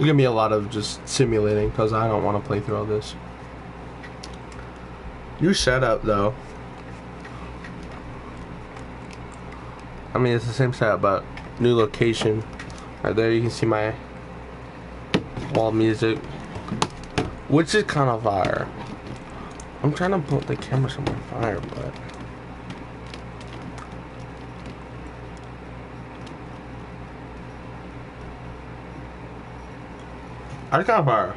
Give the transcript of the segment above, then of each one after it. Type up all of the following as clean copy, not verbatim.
gonna be a lot of just simulating because I don't want to play through all this. New setup though. I mean, it's the same setup, but new location. Right there, you can see my wall music, which is kind of fire. I'm trying to put the camera somewhere fire, but I kind of fire.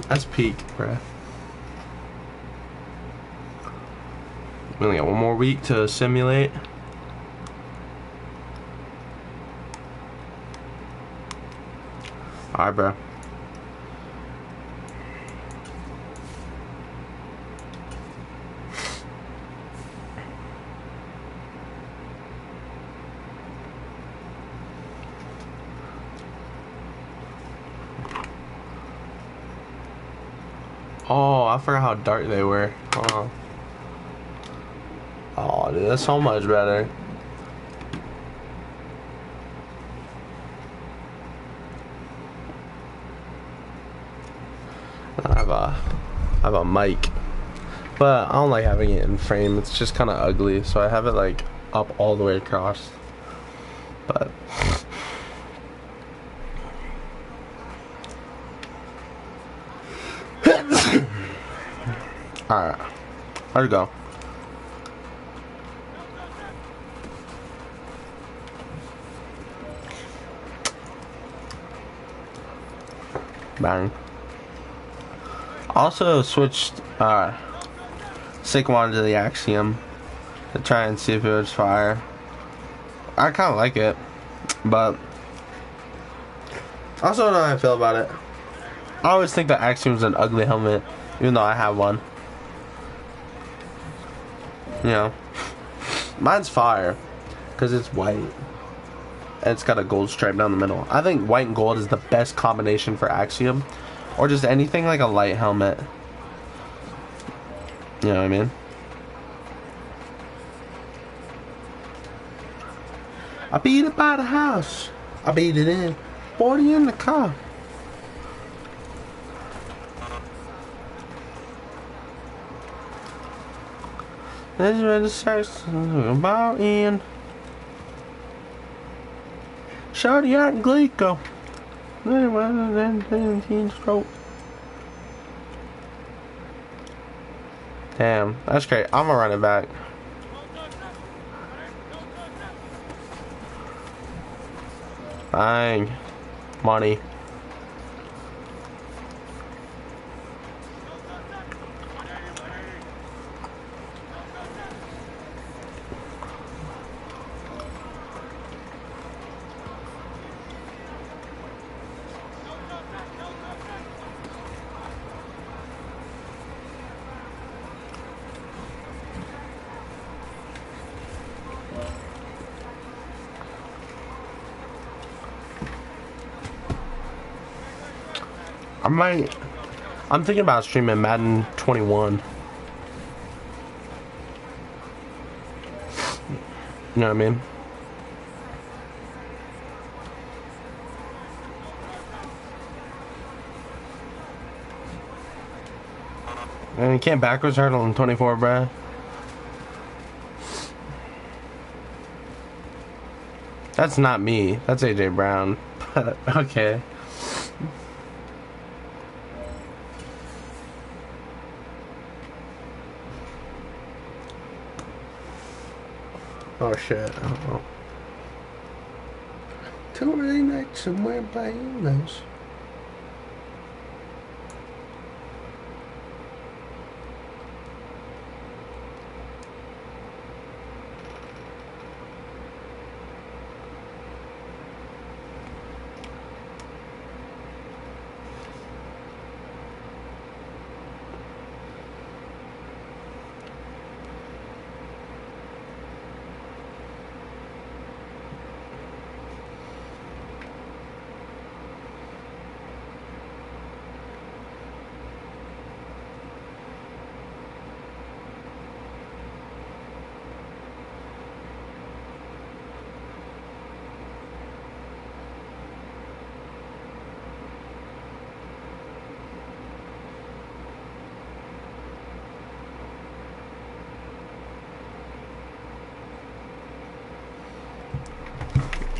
That's peak, bruh. We only got one more week to simulate. Alright, bro. Oh, I forgot how dark they were. Oh, dude, that's so much better. I have a mic, but I don't like having it in frame. It's just kind of ugly, so I have it like up all the way across. But alright, how'd it go? Bang. Also switched Sick-One to the Axiom to try and see if it was fire. I kind of like it, but I also don't know how I feel about it. I always think the Axiom's an ugly helmet, even though I have one. You know, mine's fire because it's white and it's got a gold stripe down the middle. I think white and gold is the best combination for Axiom, or just anything like a light helmet. You know what I mean? I beat it by the house. I beat it in. 40 in the car. This is where the sex about in. Shorty out in Glico. Stroke. Damn, that's great. I'm gonna run it back. Bang. Money. I'm thinking about streaming Madden 21. You know what I mean? And you can't backwards hurdle on 24, bruh. That's not me. That's AJ Brown. But okay. Oh shit. Oh. Tuesday night somewhere by English.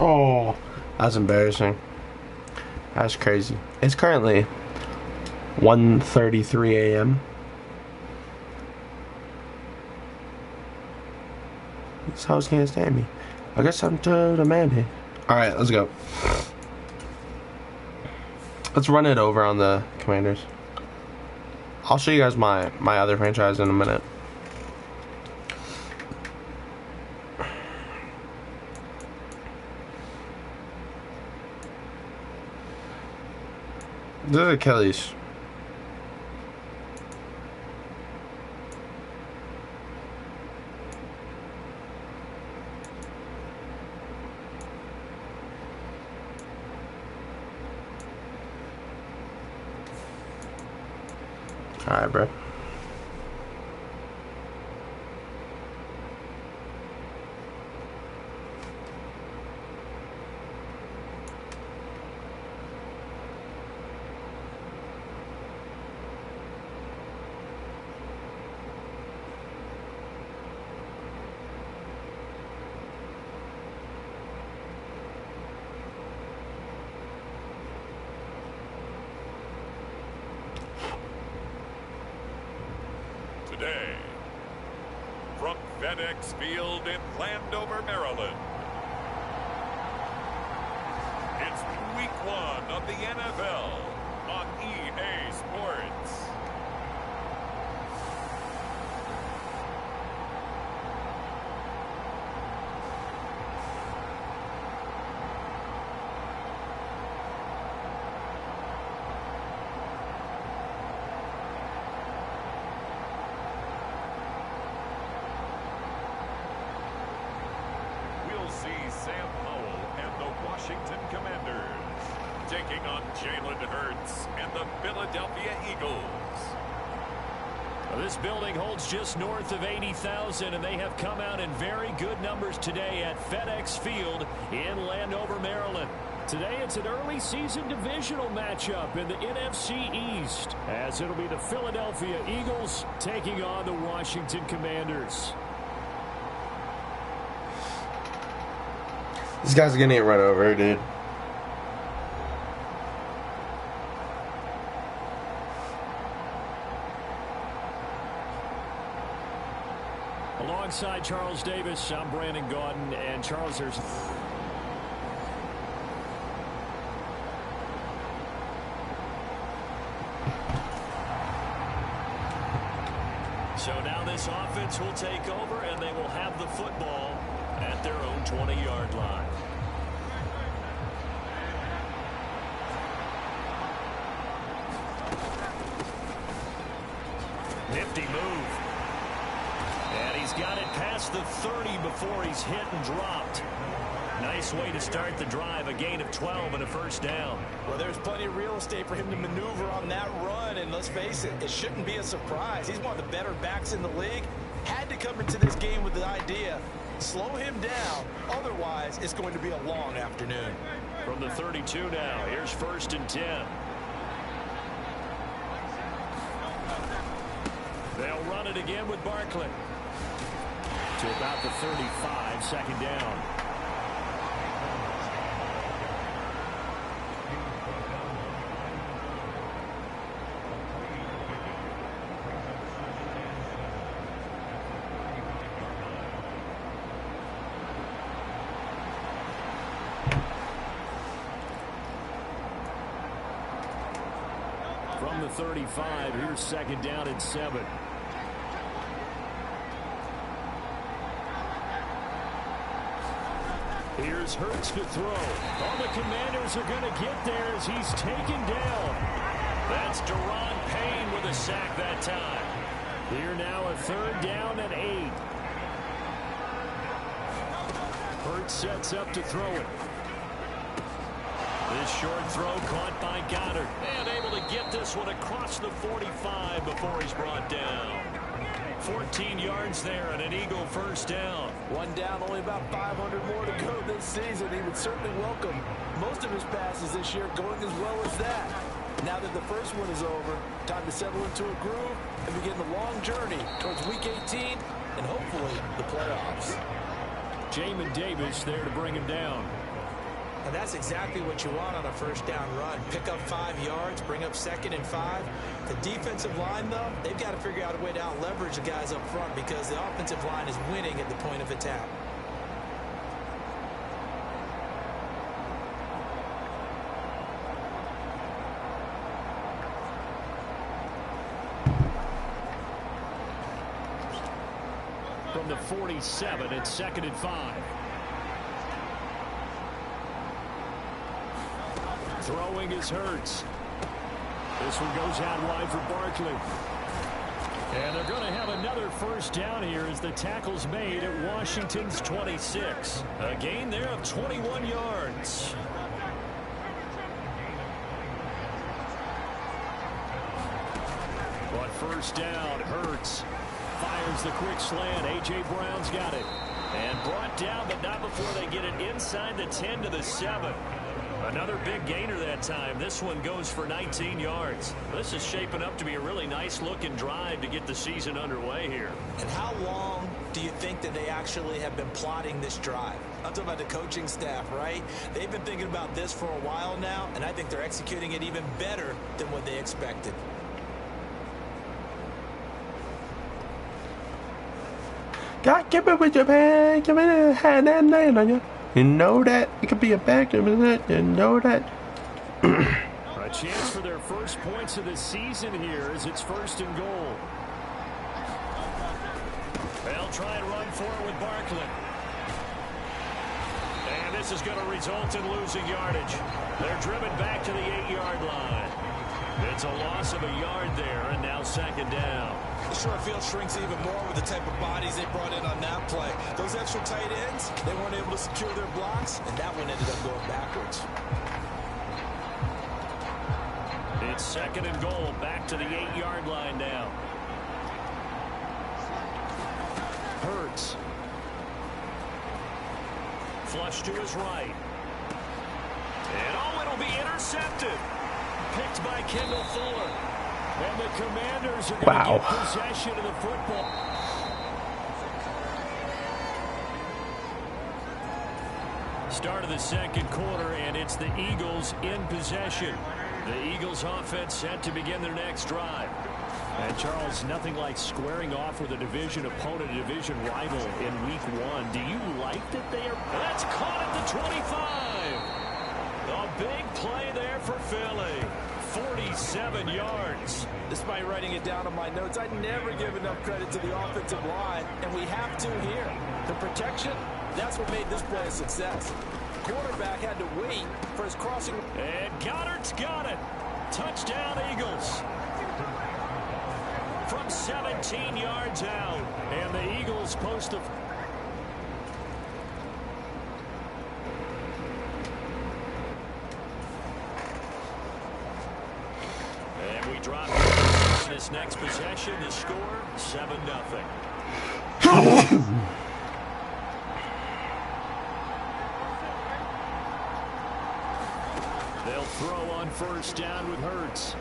Oh, that's embarrassing. That's crazy. It's currently 1:33 a.m. This house can't stand me. I guess I'm to the man here. Alright, let's go. Let's run it over on the Commanders. I'll show you guys my other franchise in a minute. This is Achilles. Alright, bro. Today, from FedEx Field in Landover, Maryland, it's week 1 of the NFL on EA Sports. Washington Commanders taking on Jalen Hurts and the Philadelphia Eagles. Well, this building holds just north of 80,000, and they have come out in very good numbers today at FedEx Field in Landover, Maryland. Today it's an early season divisional matchup in the NFC East, as it'll be the Philadelphia Eagles taking on the Washington Commanders. This guy's gonna get run over, dude. Alongside Charles Davis, I'm Brandon Gaudin, and Charles, there's... So now this offense will take over, and they will have the football at their own 20-yard line. Nifty move. And he's got it past the 30 before he's hit and dropped. Nice way to start the drive, a gain of 12 and a first down. Well, there's plenty of real estate for him to maneuver on that run, and let's face it, it shouldn't be a surprise. He's one of the better backs in the league. Had to come into this game with the idea, slow him down, otherwise it's going to be a long afternoon. From the 32 now, here's 1st and 10. They'll run it again with Barkley. To about the 35, 2nd down. From the 35, here's 2nd down and 7. Here's Hurts to throw. All the Commanders are going to get there as he's taken down. That's Deron Payne with a sack that time. Here now a 3rd down and 8. Hurts sets up to throw it. This short throw caught by Goddard. And able to get this one across the 45 before he's brought down. 14 yards there and an Eagle 1st down. One down, only about 500 more to go this season. He would certainly welcome most of his passes this year going as well as that. Now that the first one is over, time to settle into a groove and begin the long journey towards Week 18 and hopefully the playoffs. Jamin Davis there to bring him down. And that's exactly what you want on a first down run. Pick up 5 yards, bring up 2nd and 5. The defensive line, though, they've got to figure out a way to out-leverage the guys up front because the offensive line is winning at the point of attack. From the 47, it's 2nd and 5. Throwing is Hurts. This one goes out wide for Barkley. And they're going to have another first down here as the tackle's made at Washington's 26. A gain there of 21 yards. But first down, Hurts fires the quick slant. A.J. Brown's got it. And brought down, but not before they get it inside the 10 to the 7. Another big gainer that time. This one goes for 19 yards. This is shaping up to be a really nice-looking drive to get the season underway here. And how long do you think that they actually have been plotting this drive? I'm talking about the coaching staff, right? They've been thinking about this for a while now, and I think they're executing it even better than what they expected. God, give it with your bag. Give it had that name on you. You know that it could be a back. You know that. A chance for their first points of the season here as it's 1st and goal. They'll try and run for it with Barkley. And this is going to result in losing yardage. They're driven back to the 8-yard line. It's a loss of a yard there, and now 2nd down. The short field shrinks even more with the type of bodies they brought in on that play. Those extra tight ends, they weren't able to secure their blocks, and that one ended up going backwards. It's 2nd and goal, back to the 8-yard line now. Hurts. Flush to his right. And oh, it'll be intercepted. Picked by Kendall Fuller. And the Commanders are going to get possession of the football. Start of the 2nd quarter, and it's the Eagles in possession. The Eagles offense set to begin their next drive. And Charles, nothing like squaring off with a division opponent, a division rival in week 1. Do you like that they are? That's caught at the 25. A big play there for Philly. 47 yards. Despite writing it down on my notes, I never give enough credit to the offensive line, and we have to here. The protection, that's what made this play a success. Quarterback had to wait for his crossing. And Goddard's got it. Touchdown, Eagles. From 17 yards out. And the Eagles post the... And we drop this next possession. The score, 7-0. They'll throw on first down with Hurts.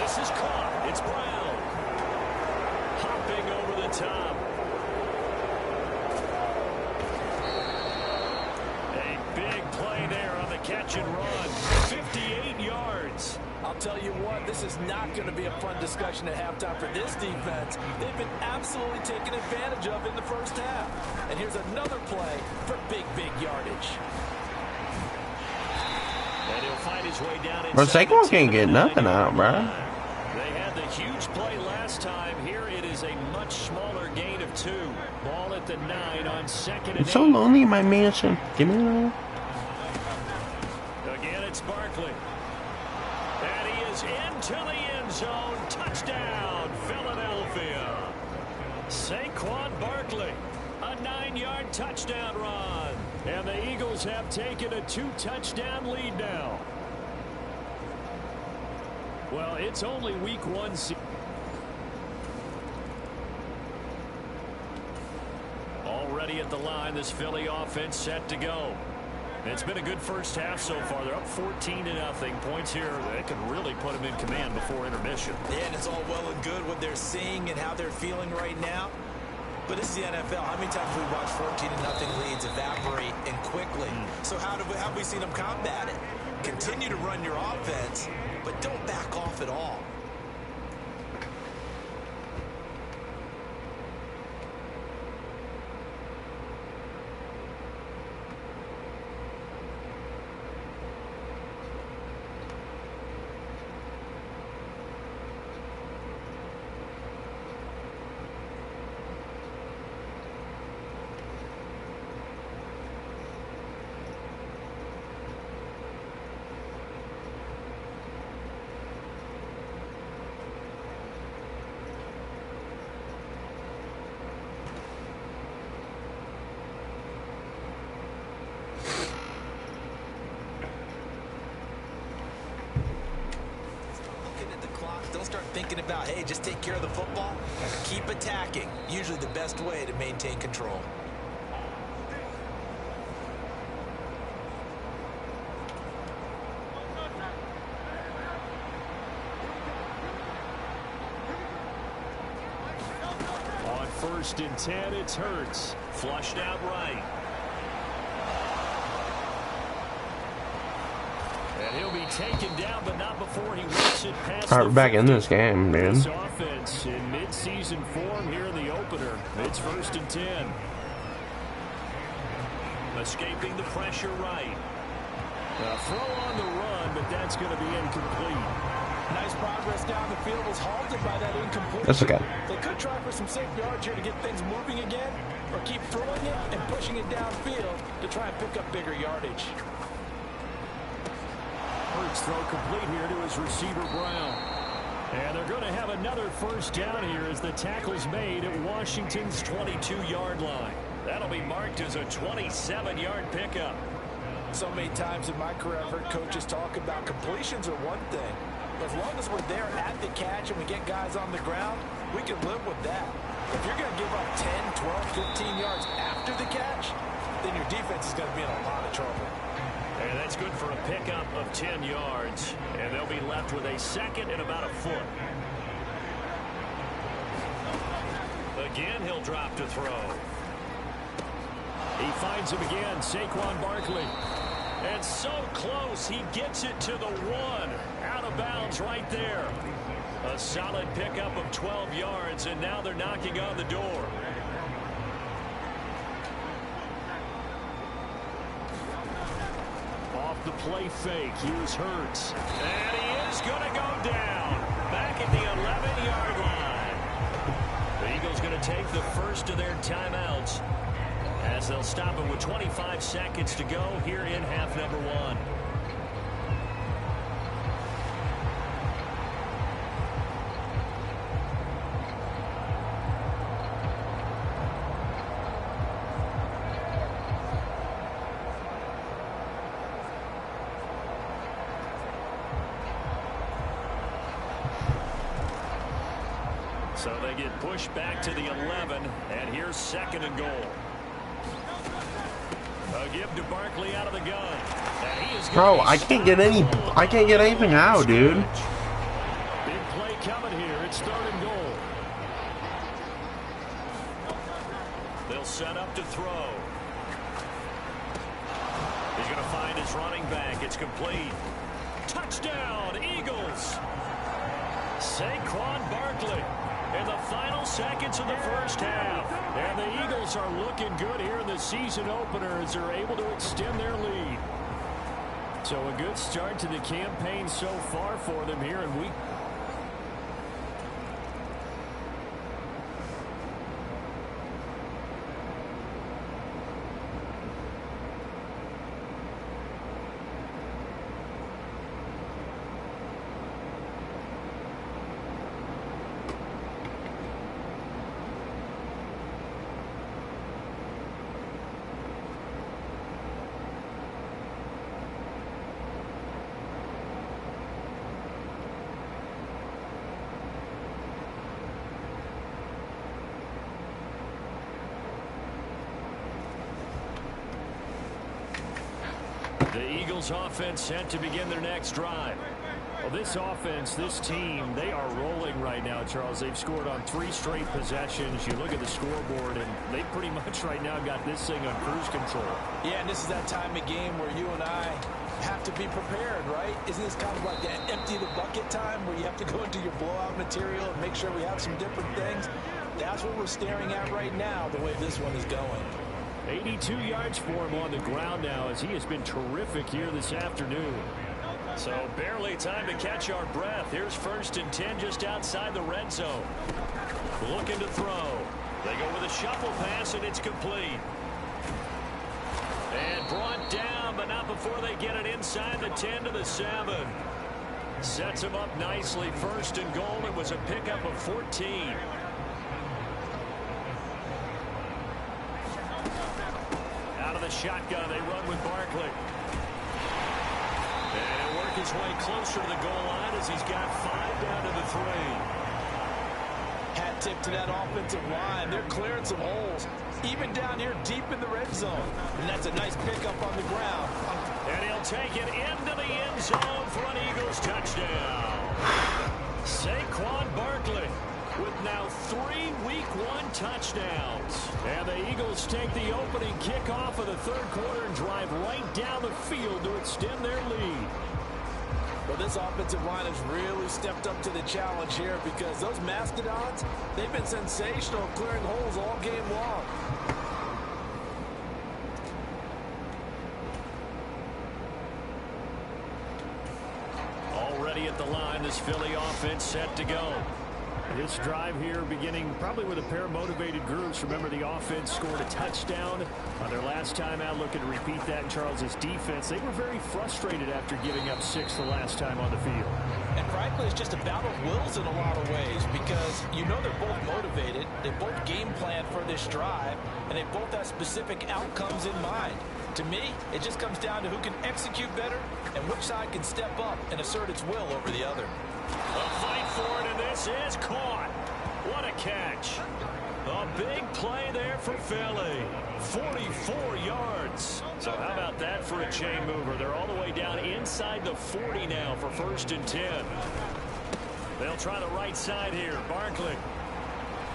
This is caught. It's Brown. Hopping over the top. A big play there on the catch and run. 58 yards. I'll tell you what, this is not going to be a fun discussion at halftime for this defense. They've been absolutely taken advantage of in the first half. And here's another play for big yardage. And he'll find his way down Bro, Saquon can't get nothing out, bro. They had the huge play last time. Here it is a much smaller gain of 2. Ball at the 9 on 2nd and 8. I'm so lonely in my mansion. Give me a Again, it's Barkley. And he is into the end zone. Touchdown, Philadelphia. Saquon Barkley. A 9-yard touchdown run. And the Eagles have taken a 2-touchdown lead now. Well, it's only week 1. Already at the line, this Philly offense set to go. It's been a good first half so far. They're up 14-0. Points here that could really put them in command before intermission. Yeah, and it's all well and good what they're seeing and how they're feeling right now. But this is the NFL. How many times have we watched 14-0 leads evaporate in quickly. So how have we seen them combat it? Continue to run your offense, but don't back off at all. Don't start thinking about, hey, just take care of the football. Keep attacking. Usually the best way to maintain control. On 1st and 10, it's Hurts. Flushed out right. And he'll be taken down, but not before he whips it past. All right, we're back in this game, man. This offense in mid-season form here in the opener. It's 1st and 10. Escaping the pressure right. A throw on the run, but that's going to be incomplete. Nice progress down the field was halted by that incompletion. That's okay. They could try for some safe yards here to get things moving again, or keep throwing it and pushing it downfield to try and pick up bigger yardage. Hurts throw complete here to his receiver Brown. And they're going to have another 1st down here as the tackle's made at Washington's 22-yard line. That'll be marked as a 27-yard pickup. So many times in my career I've heard coaches talk about completions are one thing. As long as we're there at the catch and we get guys on the ground, we can live with that. If you're going to give up 10, 12, 15 yards after the catch, then your defense is going to be in a lot of trouble. And that's good for a pickup of 10 yards. And they'll be left with a 2nd and about a foot. Again, he'll drop to throw. He finds him again, Saquon Barkley. And so close, he gets it to the 1. Out of bounds right there. A solid pickup of 12 yards, and now they're knocking on the door. Off the play fake, here's Hurts. And he is going to go down. Back at the 11-yard line. The Eagles going to take the first of their timeouts, as they'll stop it with 25 seconds to go here in half number 1. So they get pushed back to the 11, and here's 2nd and goal. A give to Barkley out of the gun. Bro, I can't get anything out, dude. Big play coming here. It's 3rd and goal. They'll set up to throw. He's going to find his running back. It's complete. Touchdown, Eagles. Saquon Barkley in the final seconds of the 1st half. And the Eagles are looking good here in the season opener as they're able to extend their lead. So a good start to the campaign so far for them here in week. The Eagles offense set to begin their next drive. Well, this offense, this team, they are rolling right now, Charles. They've scored on 3 straight possessions. You look at the scoreboard, and they pretty much right now got this thing on cruise control. Yeah, and this is that time of game where you and I have to be prepared, right? Isn't this kind of like that empty the bucket time where you have to go into your blowout material and make sure we have some different things? That's what we're staring at right now, the way this one is going. 82 yards for him on the ground now, as he has been terrific here this afternoon. So barely time to catch our breath. Here's 1st and 10 just outside the red zone. Looking to throw. They go with a shuffle pass, and it's complete. And brought down, but not before they get it inside the 10 to the 7. Sets him up nicely. 1st and goal. It was a pickup of 14. Out of the shotgun, they run with Barkley. And work his way closer to the goal line as he's got 5 down to the 3. Hat tip to that offensive line. They're clearing some holes, even down here deep in the red zone. And that's a nice pickup on the ground. And he'll take it into the end zone for an Eagles touchdown. Saquon Barkley with now 3 Week 1 touchdowns. And the Eagles take the opening kickoff of the 3rd quarter and drive right down the field to extend their lead. Well, this offensive line has really stepped up to the challenge here because those Mastodons, they've been sensational clearing holes all game long. Already at the line, this Philly offense set to go. This drive here beginning probably with a pair of motivated groups. Remember, the offense scored a touchdown on their last time out. Looking to repeat that in Charles's defense. They were very frustrated after giving up 6 the last time on the field. And frankly, it's just a battle of wills in a lot of ways because you know they're both motivated. They both game plan for this drive, and they both have specific outcomes in mind. To me, it just comes down to who can execute better and which side can step up and assert its will over the other. A fight for it, and this is caught. What a catch. A big play there for Philly. 44 yards. So how about that for a chain mover? They're all the way down inside the 40 now for 1st and 10. They'll try the right side here. Barkley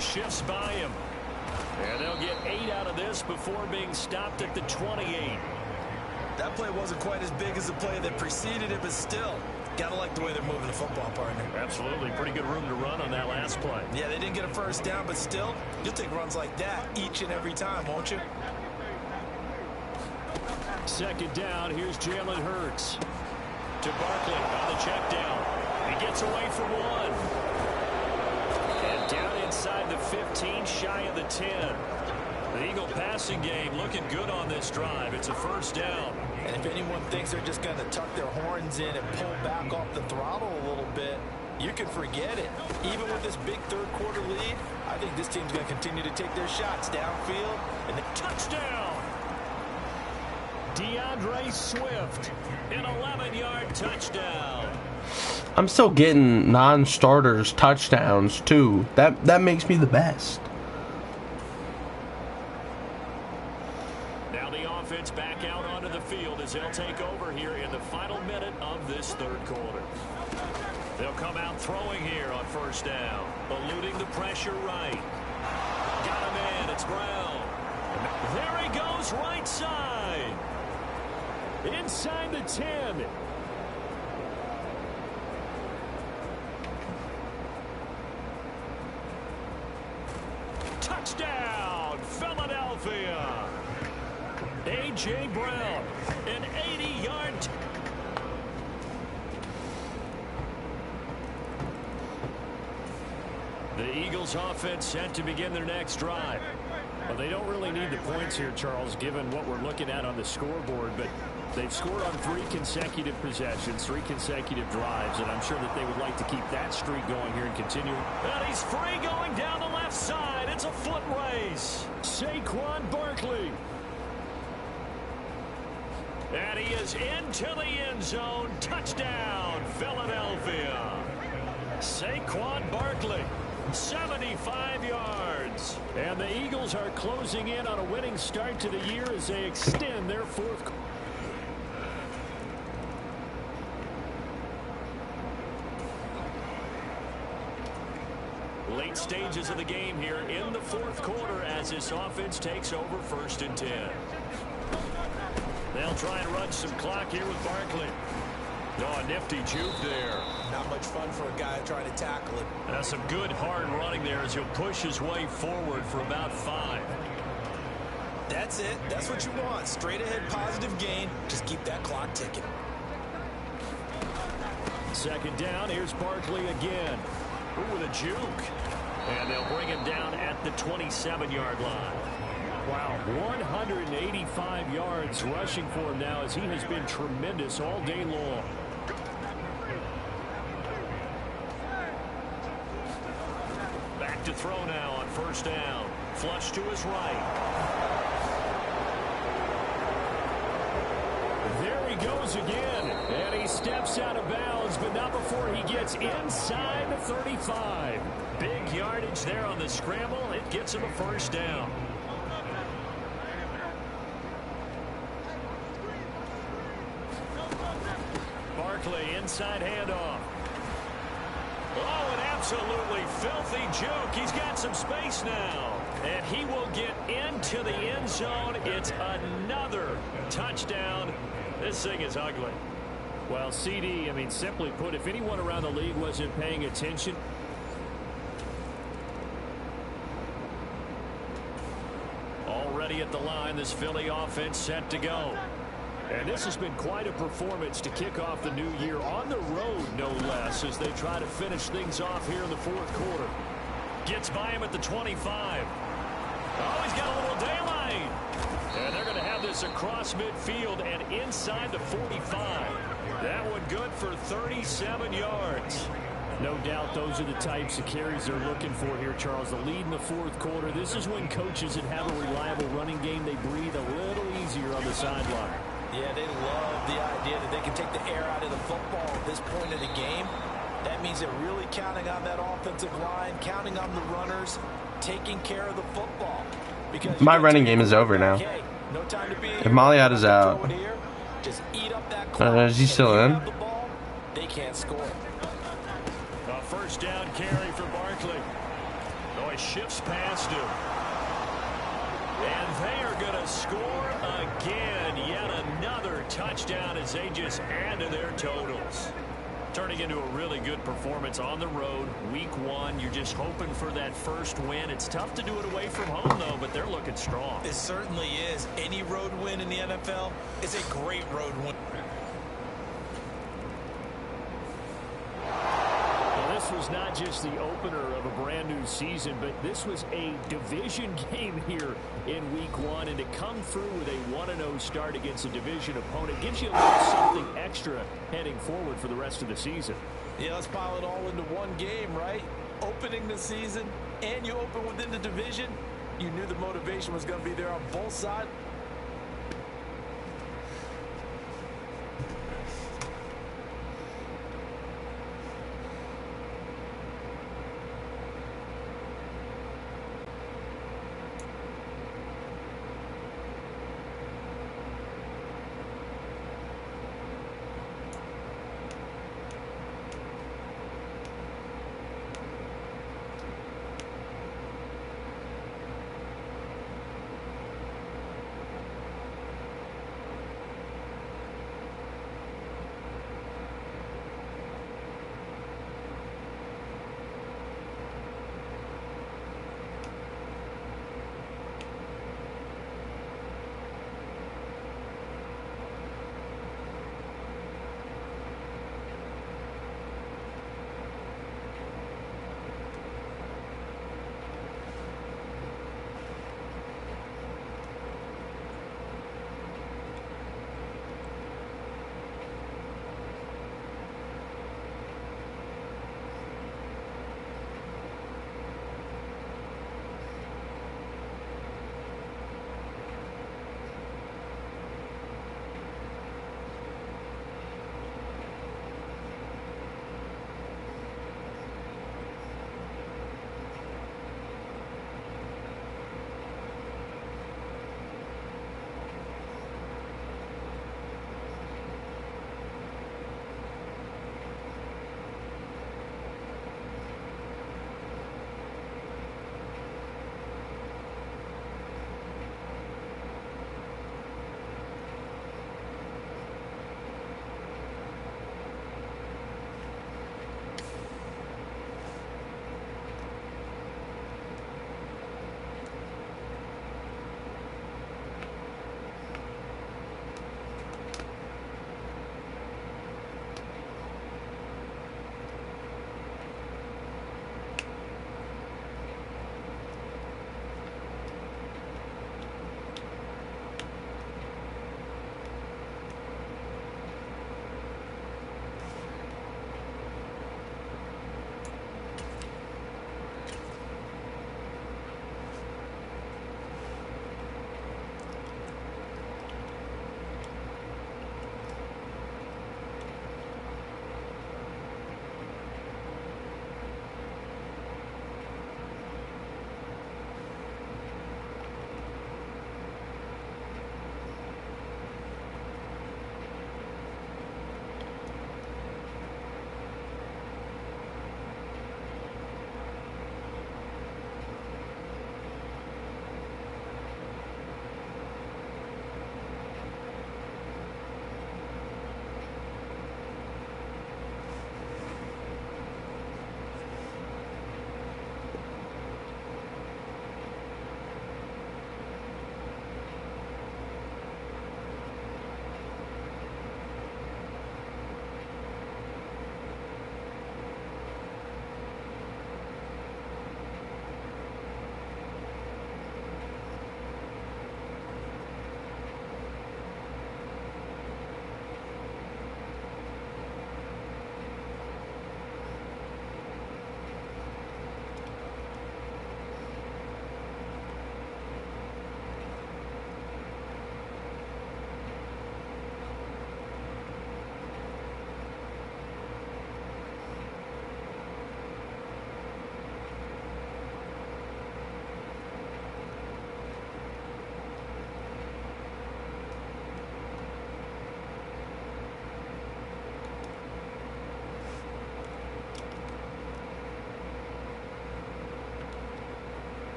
shifts by him. And they'll get 8 out of this before being stopped at the 28. That play wasn't quite as big as the play that preceded it, but still, gotta like the way they're moving the football, partner. Absolutely. Pretty good room to run on that last play. Yeah, they didn't get a 1st down, but still, you'll take runs like that each and every time, won't you? 2nd down. Here's Jalen Hurts to Barkley on the check down. He gets away for 1. And down inside the 15, shy of the 10. The Eagle passing game looking good on this drive. It's a 1st down. And if anyone thinks they're just going to tuck their horns in and pull back off the throttle a little bit, you can forget it. Even with this big 3rd quarter lead, I think this team's going to continue to take their shots downfield. And the touchdown! DeAndre Swift, an 11-yard touchdown. I'm still getting non-starters touchdowns too. That makes me the best. Now the offense back out onto the field as they'll take over here in the final minute of this 3rd quarter. They'll come out throwing here on 1st down, eluding the pressure right. Got him in. It's Brown. There he goes, right side. Inside the 10. Touchdown, Philadelphia. A.J. Brown, an 80-yard. The Eagles offense set to begin their next drive. Well, they don't really need the points here, Charles, given what we're looking at on the scoreboard, but they've scored on 3 consecutive possessions, 3 consecutive drives, and I'm sure that they would like to keep that streak going here and continue. And he's free going down the left side. It's a foot race. Saquon Barkley. And he is into the end zone. Touchdown, Philadelphia. Saquon Barkley, 75 yards. And the Eagles are closing in on a winning start to the year as they extend their 4th. late stages of the game here in the fourth quarter as this offense takes over 1st and 10. They'll try and run some clock here with Barkley. Oh, a nifty juke there. Not much fun for a guy trying to tackle it. That's some good hard running there as he'll push his way forward for about 5. That's it. That's what you want. Straight ahead positive gain. Just keep that clock ticking. 2nd down. Here's Barkley again. Ooh, with a juke. And they'll bring him down at the 27-yard line. Wow, 185 yards rushing for him now as he has been tremendous all day long. Back to throw now on 1st down. Flush to his right. There he goes again. And he steps out of bounds, but not before he gets inside the 35. Big yardage there on the scramble. It gets him a 1st down. Barkley, inside handoff. Oh, an absolutely filthy juke. He's got some space now. And he will get into the end zone. It's another touchdown. This thing is ugly. Well, CD, I mean, simply put, if anyone around the league wasn't paying attention. Already at the line, this Philly offense set to go. And this has been quite a performance to kick off the new year on the road, no less, as they try to finish things off here in the 4th quarter. Gets by him at the 25. Oh, he's got a little daylight. And they're going to have this across midfield and inside the 45. That one good for 37 yards. No doubt those are the types of carries they're looking for here, Charles. The lead in the 4th quarter. This is when coaches that have a reliable running game, they breathe a little easier on the sideline. Yeah, they love the idea that they can take the air out of the football at this point of the game. That means they're really counting on that offensive line, counting on the runners, taking care of the football. Because my running game is over now. No time to be If Maliat is out, just eat up that clock. is he still in? They can't score. A 1st down carry for Barkley. Oh, he shifts past him. And they are going to score again. Yet another touchdown as they just add to their totals. Turning into a really good performance on the road. Week 1, you're just hoping for that 1st win. It's tough to do it away from home, though, but they're looking strong. It certainly is. Any road win in the NFL is a great road win. This was not just the opener of a brand new season, but this was a division game here in week 1, and to come through with a 1-0 start against a division opponent gives you a little something extra heading forward for the rest of the season. Yeah, let's pile it all into one game, right? Opening the season, and you open within the division. You knew the motivation was going to be there on both sides.